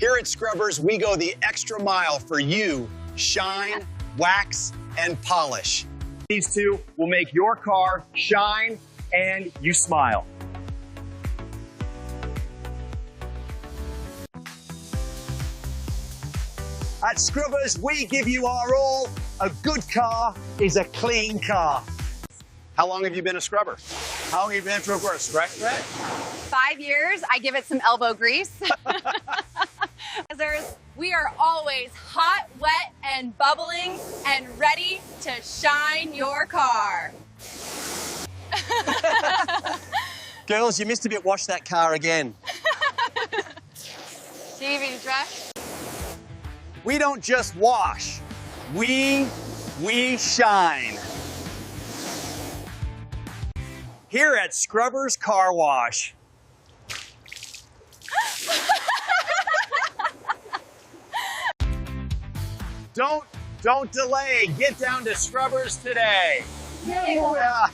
Here at Scrubbers, we go the extra mile for you. Shine, wax, and polish. These two will make your car shine and you smile. At Scrubbers, we give you our all. A good car is a clean car. How long have you been a scrubber? How long have you been to a scratch? 5 years. I give it some elbow grease. We are always hot, wet, and bubbling and ready to shine your car. Girls, you missed a bit. Wash that car again. Stevie's right. We don't just wash. We shine. Here at Scrubbers Car Wash. Don't delay. Get down to Scrubbers today. Yeah.